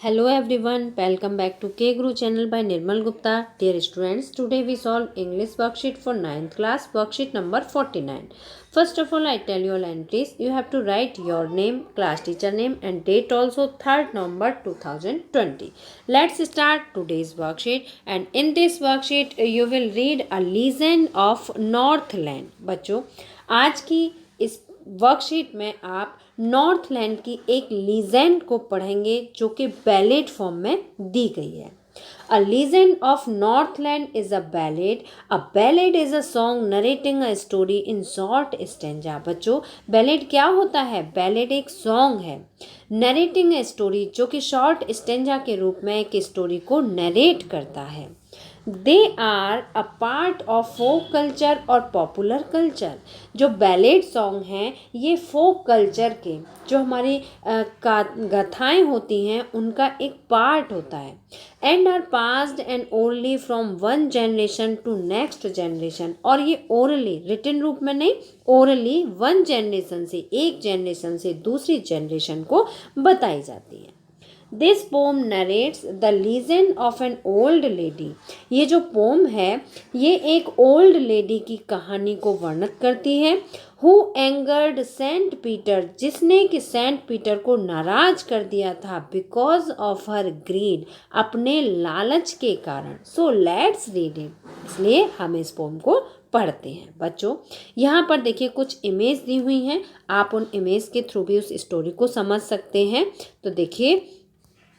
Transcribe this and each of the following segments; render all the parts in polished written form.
Hello everyone, welcome back to K Guru channel by Nirmal Gupta. Dear students, today we solve English worksheet for 9th class, worksheet number 49. First of all, I tell you all entries. You have to write your name, class teacher name and date also 3rd November 2020. Let's start today's worksheet, and in this worksheet you will read a legend of Northland. बच्चों, आज की इस worksheet में आप Northland की एक legend को पढ़ेंगे जो कि बैलेड फॉर्म में दी गई है। A legend of Northland is a ballad is a song narrating a story in short stanza. बच्चों, बैलेड क्या होता है? बैलेड एक सॉन्ग है नरेटिंग ए स्टोरी, जो कि शॉर्ट स्टेंजा के रूप में एक स्टोरी को नरेट करता है। They are a part of folk culture और पॉपुलर कल्चर। जो बैलेड सॉन्ग हैं ये फोक कल्चर के, जो हमारी गाथाएँ होती हैं उनका एक पार्ट होता है। And are passed and orally from one generation to next generation. और ये ओरली, रिटन रूप में नहीं, ओरली वन जनरेशन से, एक जनरेशन से दूसरी जनरेशन को बताई जाती है। This pome narrates the legend of an old lady. ये जो पोम है ये एक ओल्ड लेडी की कहानी को वर्णित करती है। हु एंगर्ड सेंट पीटर, जिसने कि सेंट पीटर को नाराज कर दिया था बिकॉज ऑफ हर ग्रीड, अपने लालच के कारण। So let's read it. इसलिए हम इस पोम को पढ़ते हैं। बच्चों, यहाँ पर देखिए कुछ इमेज दी हुई हैं, आप उन इमेज के थ्रू भी उस स्टोरी को समझ सकते हैं। तो देखिए,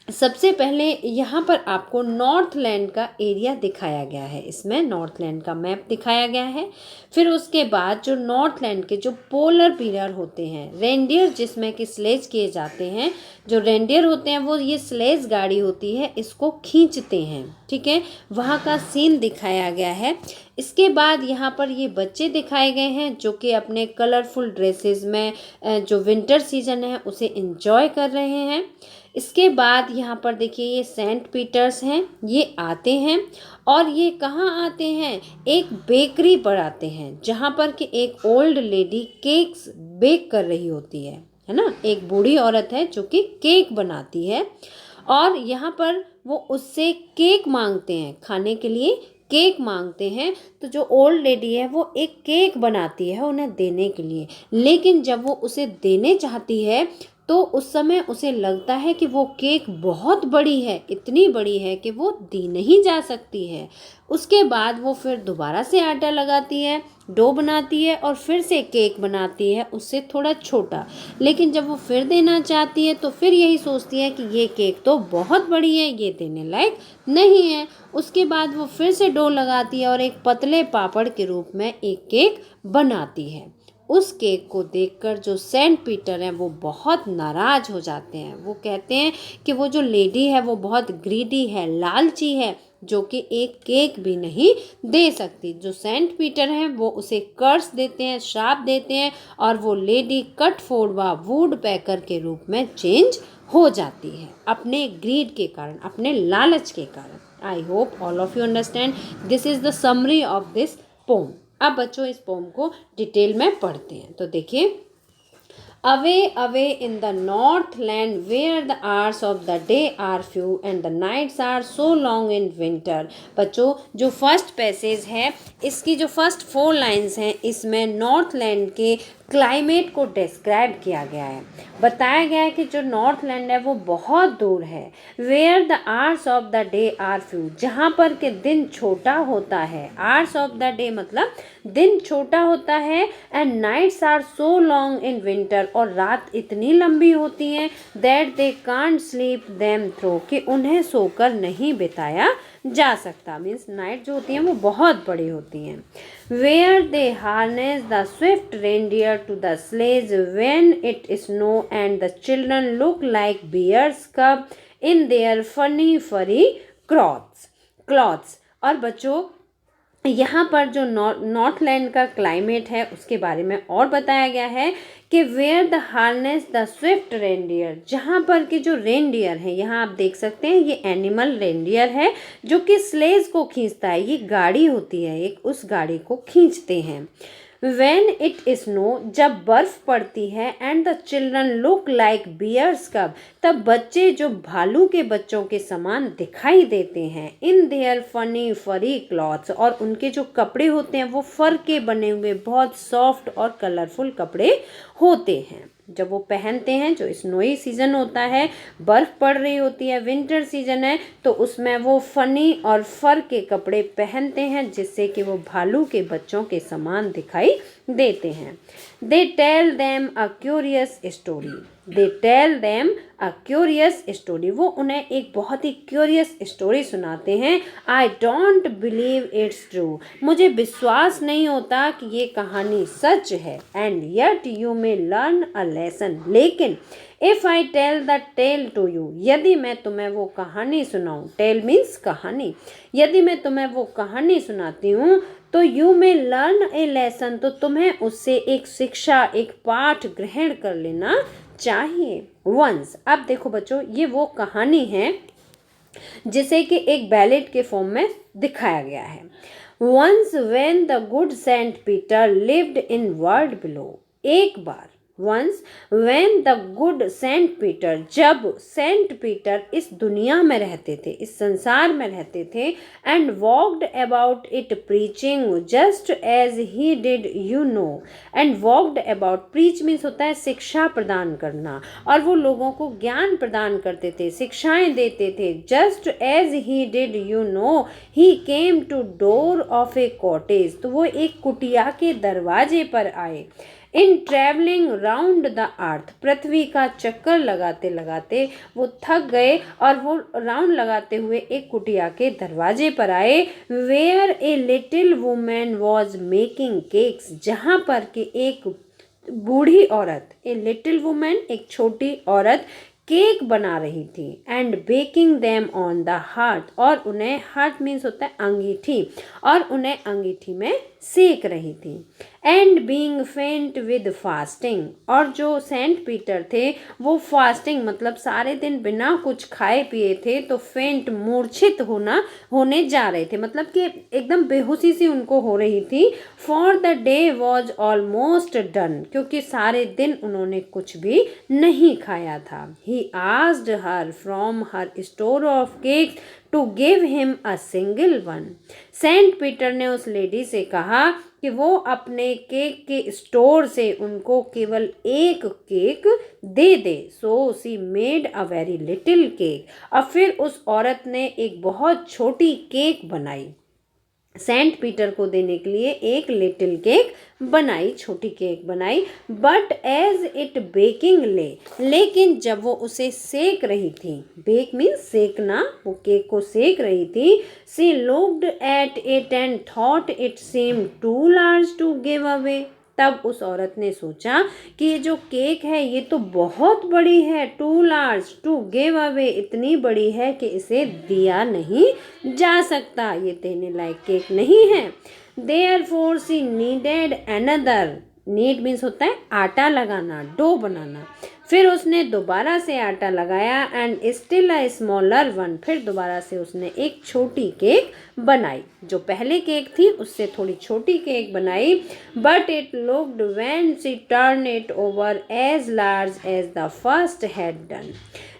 सबसे पहले यहाँ पर आपको नॉर्थलैंड का एरिया दिखाया गया है, इसमें नॉर्थलैंड का मैप दिखाया गया है। फिर उसके बाद जो नॉर्थलैंड के जो पोलर पिलर होते हैं, रेंडियर जिसमें कि स्लेज किए जाते हैं, जो रेंडियर होते हैं वो ये स्लेज गाड़ी होती है, इसको खींचते हैं। ठीक है, वहाँ का सीन दिखाया गया है। इसके बाद यहाँ पर ये बच्चे दिखाए गए हैं जो कि अपने कलरफुल ड्रेसेस में जो विंटर सीजन है उसे एंजॉय कर रहे हैं। इसके बाद यहाँ पर देखिए ये सेंट पीटर्स हैं, ये आते हैं और ये कहाँ आते हैं? एक बेकरी पर आते हैं जहाँ पर कि एक ओल्ड लेडी केक्स बेक कर रही होती है ना। एक बूढ़ी औरत है जो कि केक बनाती है और यहाँ पर वो उससे केक मांगते हैं, खाने के लिए केक मांगते हैं। तो जो ओल्ड लेडी है वो एक केक बनाती है उन्हें देने के लिए, लेकिन जब वो उसे देने चाहती है तो उस समय उसे लगता है कि वो केक बहुत बड़ी है, इतनी बड़ी है कि वो दी नहीं जा सकती है। उसके बाद वो फिर दोबारा से आटा लगाती है, डो बनाती है और फिर से केक बनाती है उससे थोड़ा छोटा। लेकिन जब वो फिर देना चाहती है तो फिर यही सोचती है कि ये केक तो बहुत बड़ी है, ये देने लायक नहीं है। उसके बाद वो फिर से डो लगाती है और एक पतले पापड़ के रूप में एक केक बनाती है। उस केक को देखकर जो सेंट पीटर हैं वो बहुत नाराज हो जाते हैं। वो कहते हैं कि वो जो लेडी है वो बहुत ग्रीडी है, लालची है, जो कि एक केक भी नहीं दे सकती। जो सेंट पीटर हैं वो उसे कर्स देते हैं, श्राप देते हैं और वो लेडी कट फोड़वा वुड पैकर के रूप में चेंज हो जाती है अपने ग्रीड के कारण, अपने लालच के कारण। आई hope all of you understand. This is the summary of this pome. अब बच्चों इस पोम को डिटेल में पढ़ते हैं। तो देखिए, away away in the north land where the hours of the day are few and the nights are so long in winter. बच्चों, जो फर्स्ट पैसेज है इसकी जो फर्स्ट 4 लाइन्स हैं इसमें नॉर्थ लैंड के क्लाइमेट को डिस्क्राइब किया गया है। बताया गया है कि जो नॉर्थ लैंड है वो बहुत दूर है। Where the hours of the day are few, जहाँ पर के दिन छोटा होता है। आवर्स ऑफ द डे मतलब दिन छोटा होता है। And nights are so long in winter, और रात इतनी लंबी होती हैं that they can't sleep them through, कि उन्हें सोकर नहीं बिताया जा सकता। मीन्स नाइट जो होती हैं वो बहुत बड़ी होती हैं। Where they harness the swift reindeer to the sledge when it snows and the children look like bears cub in their funny furry clothes. और बच्चों, यहाँ पर जो नॉर्थलैंड का क्लाइमेट है उसके बारे में और बताया गया है कि where the harness the swift reindeer, जहाँ पर कि जो रेंडियर है, यहाँ आप देख सकते हैं ये एनिमल रेंडियर है जो कि स्लेज को खींचता है। ये गाड़ी होती है एक, उस गाड़ी को खींचते हैं। When it snow, जब बर्फ पड़ती है, and the children look like bears cub, तब बच्चे जो भालू के बच्चों के समान दिखाई देते हैं, in their funny furry clothes, और उनके जो कपड़े होते हैं वो फर के बने हुए बहुत सॉफ्ट और कलरफुल कपड़े होते हैं। जब वो पहनते हैं, जो स्नोई सीजन होता है, बर्फ पड़ रही होती है, विंटर सीजन है, तो उसमें वो फनी और फर के कपड़े पहनते हैं जिससे कि वो भालू के बच्चों के समान दिखाई देते हैं। They tell them a curious story, they tell them a curious story, वो उन्हें एक बहुत ही क्यूरियस स्टोरी सुनाते हैं। I don't believe it's true, मुझे विश्वास नहीं होता कि ये कहानी सच है। And yet you may learn a lesson, लेकिन if I tell the tale to you, यदि मैं तुम्हें वो कहानी सुनाऊँ, टेल मीन्स कहानी, यदि मैं तुम्हें वो कहानी सुनाती हूँ तो you may learn A lesson, तो तुम्हें उससे एक शिक्षा, एक पाठ ग्रहण कर लेना चाहिए। वंस, अब देखो बच्चों, ये वो कहानी है जिसे कि एक बैलेट के फॉर्म में दिखाया गया है। Once when the good Saint Peter lived in world below, एक बार, once when the good Saint Peter, जब सेंट पीटर इस दुनिया में रहते थे, इस संसार में रहते थे, and walked about it preaching just as he did, you know, and walked about, preach means होता है शिक्षा प्रदान करना, और वो लोगों को ज्ञान प्रदान करते थे, शिक्षाएं देते थे। Just as he did, you know, he came to door of a cottage, तो वो एक कुटिया के दरवाजे पर आए। In travelling round the earth, पृथ्वी का चक्कर लगाते लगाते वो थक गए और वो राउंड लगाते हुए एक कुटिया के दरवाजे पर आए। Where a little women was making cakes, जहाँ पर कि एक बूढ़ी औरत, ए लिटिल वुमेन, एक छोटी औरत केक बना रही थी। And baking them on the heart, और उन्हें, हार्ट मीन्स होता है अंगीठी, और उन्हें अंगीठी में सेक रही थी। एंड बीइंग फेंट विद फास्टिंग, और जो सेंट पीटर थे वो फास्टिंग मतलब सारे दिन बिना कुछ खाए पिए थे, तो फेंट मूर्छित होने जा रहे थे, मतलब कि एकदम बेहोशी सी उनको हो रही थी। For the day was almost done, क्योंकि सारे दिन उन्होंने कुछ भी नहीं खाया था। He asked her from her store of cakes to give him a single one, saint Peter ने उस लेडी से कहा कि वो अपने केक के स्टोर से उनको केवल एक cake they they. So C made a very little cake, और फिर उस औरत ने एक बहुत छोटी केक बनाई, सेंट पीटर को देने के लिए एक लिटिल केक बनाई, छोटी केक बनाई। बट एज इट बेकिंग ले, लेकिन जब वो उसे सेक रही थी, बेक मीन्स सेकना, वो केक को सेक रही थी, she looked at it and thought it seem too large to give away, तब उस औरत ने सोचा कि ये जो केक है ये तो बहुत बड़ी है, too large to give away, इतनी बड़ी है कि इसे दिया नहीं जा सकता, ये देने लायक केक नहीं है। देयरफॉर सी नीडेड अनदर, नीड मीन्स होता है आटा लगाना, डो बनाना। फिर उसने दोबारा से आटा लगाया, and still a smaller one, फिर दोबारा से उसने एक छोटी केक बनाई, जो पहले केक थी उससे थोड़ी छोटी केक बनाई। But it looked when she turn it over as large as the first had done,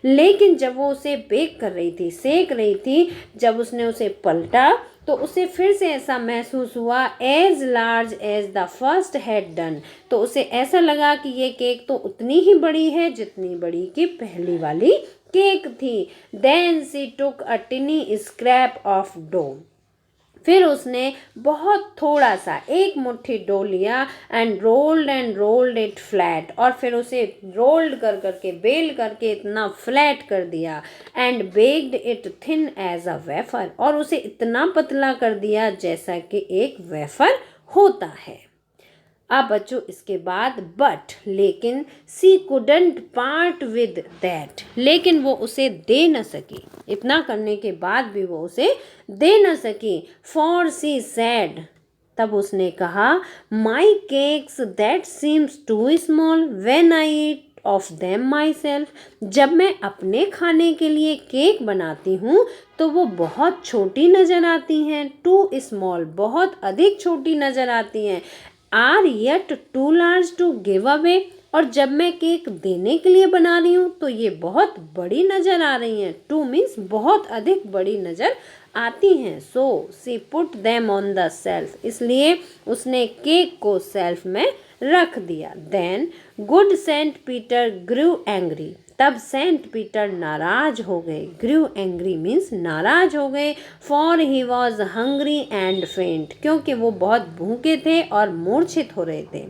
लेकिन जब वो उसे बेक कर रही थी, सेक रही थी, जब उसने उसे पलटा तो उसे फिर से ऐसा महसूस हुआ, as large as the first had done, तो उसे ऐसा लगा कि ये केक तो उतनी ही बड़ी है जितनी बड़ी कि पहली वाली केक थी। Then she took a tiny scrap of dough, फिर उसने बहुत थोड़ा सा, एक मुट्ठी डो लिया, एंड रोल्ड इट फ्लैट, और फिर उसे रोल्ड कर करके, बेल करके इतना फ्लैट कर दिया। And baked it thin as a wafer, और उसे इतना पतला कर दिया जैसा कि एक वेफर होता है। अब बच्चों इसके बाद बट, लेकिन सी कुडंट पार्ट विद दैट, लेकिन वो उसे दे न सकी, इतना करने के बाद भी वो उसे दे न सकी। फॉर सी सैड, तब उसने कहा, my cakes that seems too small when I eat of them myself, जब मैं अपने खाने के लिए केक बनाती हूँ तो वो बहुत छोटी नज़र आती हैं, टू स्मॉल बहुत अधिक छोटी नज़र आती हैं। Are yet too large to give away, और जब मैं केक देने के लिए बना रही हूँ तो ये बहुत बड़ी नज़र आ रही हैं। टू मीन्स बहुत अधिक बड़ी नज़र आती हैं। So she put them on the shelf, इसलिए उसने केक को सेल्फ में रख दिया। Then good Saint Peter grew angry, तब सेंट पीटर नाराज हो गए। ग्रू एंग्री मीन्स नाराज हो गए। For he was hungry and faint, क्योंकि वो बहुत भूखे थे और मूर्छित हो रहे थे।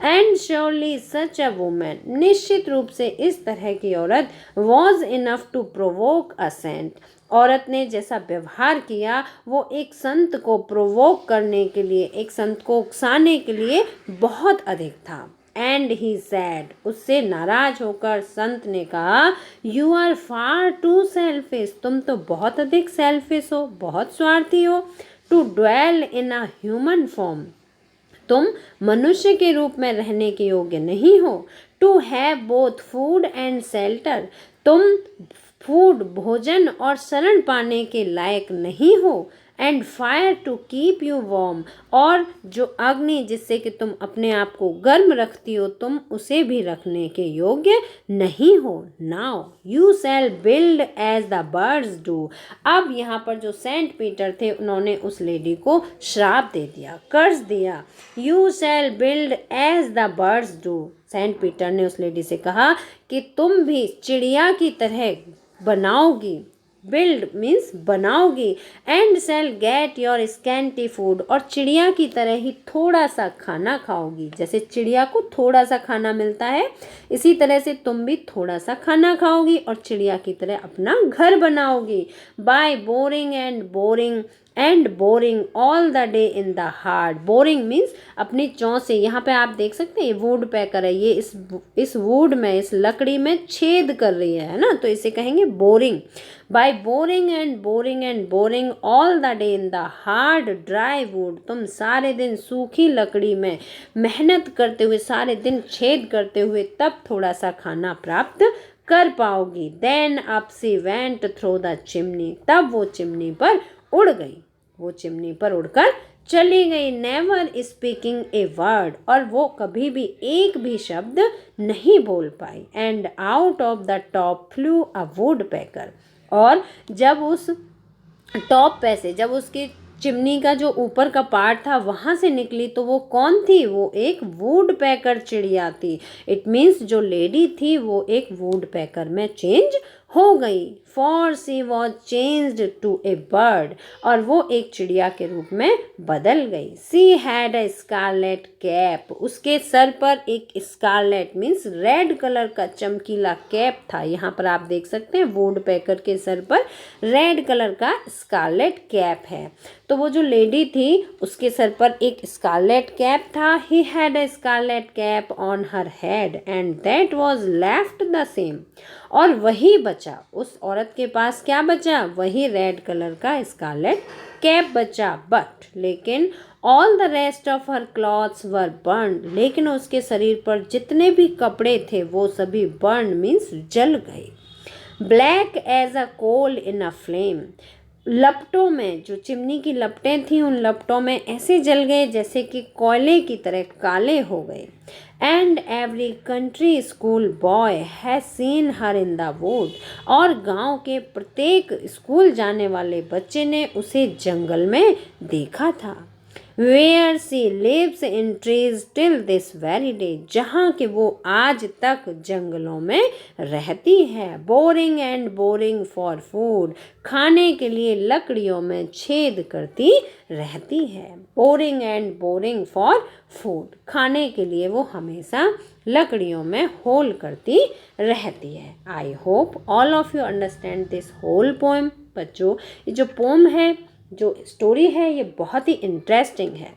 And surely such a women, निश्चित रूप से इस तरह की औरत was enough to provoke a saint, औरत ने जैसा व्यवहार किया वो एक संत को प्रोवोक करने के लिए, एक संत को उकसाने के लिए बहुत अधिक था। एंड ही सैड, उससे नाराज होकर संत ने कहा, you are far too selfish, तुम तो बहुत अधिक सेल्फिश हो, बहुत स्वार्थी हो। To dwell in a human form, तुम मनुष्य के रूप में रहने के योग्य नहीं हो। To have both food and shelter, तुम फूड भोजन और शरण पाने के लायक नहीं हो। And fire to keep you warm, और जो अग्नि जिससे कि तुम अपने आप को गर्म रखती हो, तुम उसे भी रखने के योग्य नहीं हो। Now you shall build as the birds do, अब यहाँ पर जो सेंट पीटर थे उन्होंने उस लेडी को श्राप दे दिया, कर्ज दिया। You shall build as the birds do, saint Peter ने उस लेडी से कहा कि तुम भी चिड़िया की तरह बनाओगी। बिल्ड मीन्स बनाओगी। And shall get your scanty food, और चिड़िया की तरह ही थोड़ा सा खाना खाओगी। जैसे चिड़िया को थोड़ा सा खाना मिलता है, इसी तरह से तुम भी थोड़ा सा खाना खाओगी और चिड़िया की तरह अपना घर बनाओगी। By boring and boring all the day in the hard, boring means अपनी चौं से, यहाँ पे आप देख सकते हैं ये वुड पैकर है, ये इस वुड में, इस लकड़ी में छेद कर रही है ना, तो इसे कहेंगे boring. By boring and boring all the day in the hard dry wood, तुम सारे दिन सूखी लकड़ी में मेहनत करते हुए, सारे दिन छेद करते हुए तब थोड़ा सा खाना प्राप्त कर पाओगी। Then up she went through the chimney, तब वो चिमनी पर उड़ गई, वो चिमनी पर उड़कर चली गई। नेवर स्पीकिंग ए वर्ड, और वो कभी भी एक भी शब्द नहीं बोल पाई। And out of the top flew a woodpecker, और जब उस टॉप पे से, जब उसकी चिमनी का जो ऊपर का पार्ट था वहाँ से निकली तो वो कौन थी? वो एक वुड पैकर चिड़िया थी। इट मीन्स जो लेडी थी वो एक वुड पैकर में चेंज हो गई। For she was changed to a bird, और वो एक चिड़िया के रूप में बदल गई। She had a scarlet cap, उसके सर पर एक स्कारलेट मीन्स रेड कलर का चमकीला कैप था। यहाँ पर आप देख सकते हैं वुड पैकर के सर पर रेड कलर का स्कारलेट कैप है। तो वो जो लेडी थी उसके सर पर एक स्कारलेट कैप था। He had a scarlet cap on her head and that was left the same, और वही बचा, उस औरत के पास क्या बचा? वही रेड कलर का स्कारलेट कैप बचा। बट लेकिन all the rest of her clothes were burn, लेकिन उसके शरीर पर जितने भी कपड़े थे वो सभी बर्न मीन्स जल गए। Black as a coal in a flame, लपटों में, जो चिमनी की लपटें थी उन लपटों में ऐसे जल गए जैसे कि कोयले की तरह काले हो गए। And every country school boy has seen her in the wood, और गांव के प्रत्येक स्कूल जाने वाले बच्चे ने उसे जंगल में देखा था। Where she lives in trees till this very day, जहाँ के वो आज तक जंगलों में रहती है। Boring and boring for food, खाने के लिए लकड़ियों में छेद करती रहती है। Boring and boring for food, खाने के लिए वो हमेशा लकड़ियों में होल करती रहती है। I hope all of you understand this whole poem. बच्चों ये जो पोम है, जो स्टोरी है, ये बहुत ही इंटरेस्टिंग है।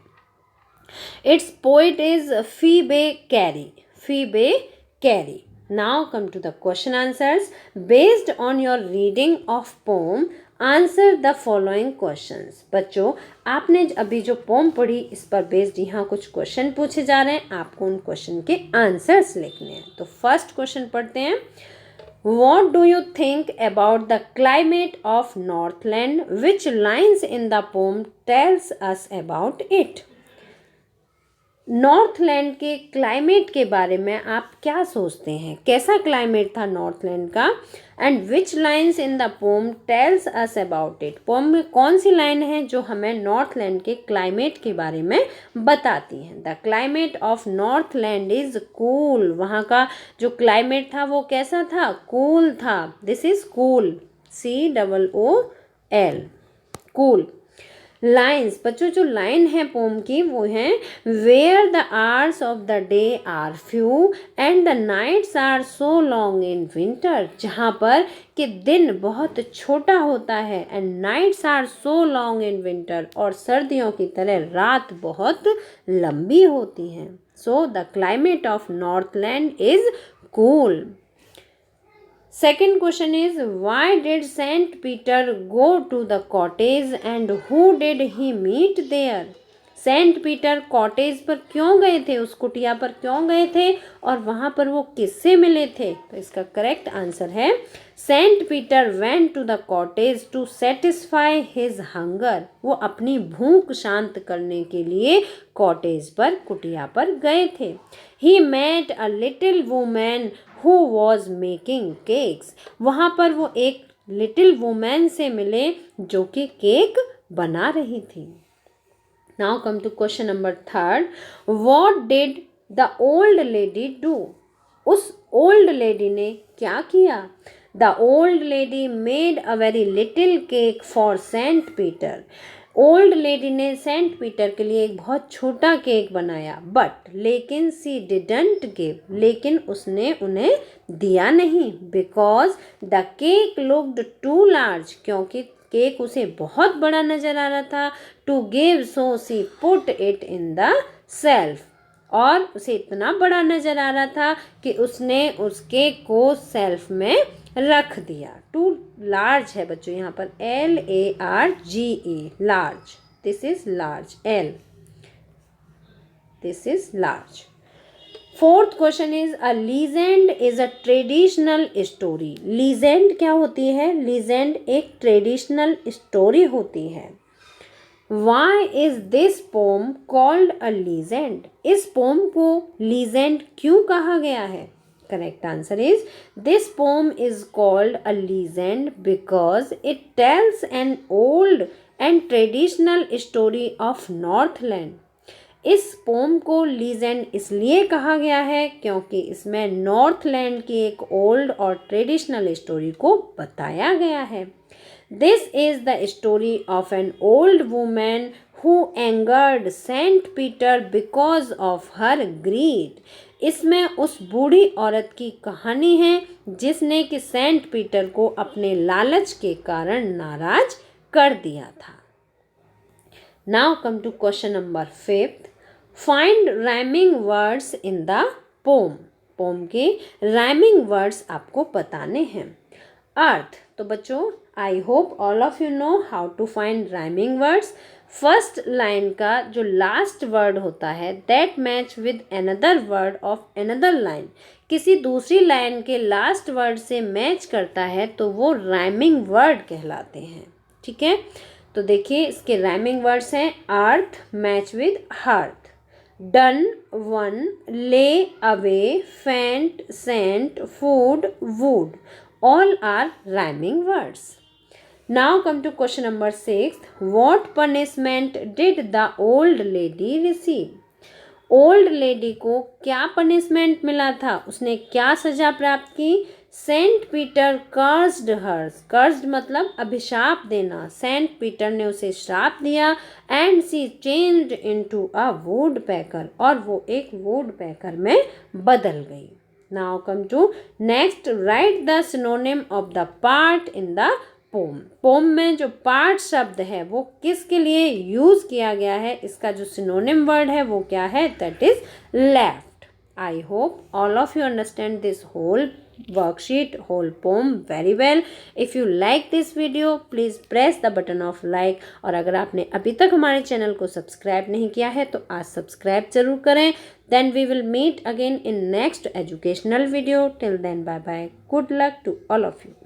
Its poet is Phoebe Cary, Phoebe Cary. Now come to the question answers. Based on your reading of poem answer the following questions. बच्चों आपने अभी जो पोम पढ़ी इस पर बेस्ड यहाँ कुछ क्वेश्चन पूछे जा रहे हैं, आपको उन क्वेश्चन के आंसर्स लिखने हैं। तो फर्स्ट क्वेश्चन पढ़ते हैं। What do you think about the climate of Northland? Which lines in the poem tells us about it? Northland के क्लाइमेट के बारे में आप क्या सोचते हैं, कैसा क्लाइमेट था नॉर्थलैंड का, and which lines in the poem tells us about it. Poem में कौन सी लाइन है जो हमें नॉर्थलैंड के क्लाइमेट के बारे में बताती हैं। The climate of Northland is cool. वहाँ का जो क्लाइमेट था वो कैसा था, कूल था। This is cool, COOL, cool. Lines, बच्चों जो लाइन है पोम की वो है, where the hours of the day are few and the nights are so long in winter. जहाँ पर कि दिन बहुत छोटा होता है, and nights are so long in winter, और सर्दियों की तरह रात बहुत लंबी होती हैं। So the climate of Northland is cool. Second question is, why did Saint Peter go to the cottage and who did he meet there? Saint Peter cottage पर क्यों गए थे, उस कुटिया पर क्यों गए थे, और वहाँ पर वो किससे मिले थे? तो इसका करेक्ट आंसर है, saint Peter went to the cottage to satisfy his hunger. वो अपनी भूख शांत करने के लिए कॉटेज पर, कुटिया पर गए थे। He met a little women who was making cakes. वहाँ पर वो एक लिटिल वुमेन से मिले जो कि केक बना रही थी। Now come to question number 3rd. What did the old lady do? उस old lady ने क्या किया? The old lady made a very little cake for Saint Peter. Old lady ने सेंट पीटर के लिए एक बहुत छोटा केक बनाया, बट लेकिन सी डिडंट गिव, लेकिन उसने उन्हें दिया नहीं, because the cake looked too large, क्योंकि केक उसे बहुत बड़ा नजर आ रहा था, to give, so she put it in the shelf, और उसे इतना बड़ा नजर आ रहा था कि उसने उस केक को सेल्फ में रख दिया। टू लार्ज है बच्चों, यहाँ पर LARGE, large, this is large, L, this is large. Fourth question is, a legend is a traditional story. Legend क्या होती है? लीजेंड एक ट्रेडिशनल स्टोरी होती है। Why is this poem called a legend? इस पोम को लीजेंड क्यों कहा गया है? Correct answer is, this poem is called a legend because it tells an old and traditional story of Northland. इस पोम को लीजेंड इसलिए कहा गया है क्योंकि इसमें नॉर्थलैंड की एक ओल्ड और ट्रेडिशनल स्टोरी को बताया गया है। This is the story of an old women who angered Saint Peter because of her greed. इसमें उस बूढ़ी औरत की कहानी है जिसने कि सेंट पीटर को अपने लालच के कारण नाराज कर दिया था। Now come to question number 5th. Find rhyming words in the poem. Poem के राइमिंग वर्ड्स आपको बताने हैं। अर्थ, तो बच्चों I hope all of you know how to find rhyming words. First line का जो लास्ट वर्ड होता है that match with another word of another line, किसी दूसरी लाइन के लास्ट वर्ड से मैच करता है तो वो राइमिंग वर्ड कहलाते हैं। ठीक है, तो देखिए इसके राइमिंग वर्ड्स हैं, earth match with hearth, done one, lay away, faint saint, food wood, all are rhyming words. Now come to question number 6. What punishment did the old lady receive? Old lady को क्या punishment मिला था, उसने क्या सजा प्राप्त की? Saint Peter cursed her, cursed मतलब अभिशाप देना, सेंट पीटर ने उसे श्राप दिया, and she changed into a woodpecker, और वो एक वुड पैकर में बदल गई। Now come to next, write the synonym of the part in the poem. Poem में जो पार्ट शब्द है वो किसके लिए यूज किया गया है, इसका जो सिनोनिम वर्ड है वो क्या है, that is left. I hope all of you understand this whole worksheet, whole poem very well. If you like this video, please press the button of like. और अगर आपने अभी तक हमारे चैनल को सब्सक्राइब नहीं किया है तो आज सब्सक्राइब जरूर करें। Then we will meet again in next educational video. Till then, bye bye. Good luck to all of you.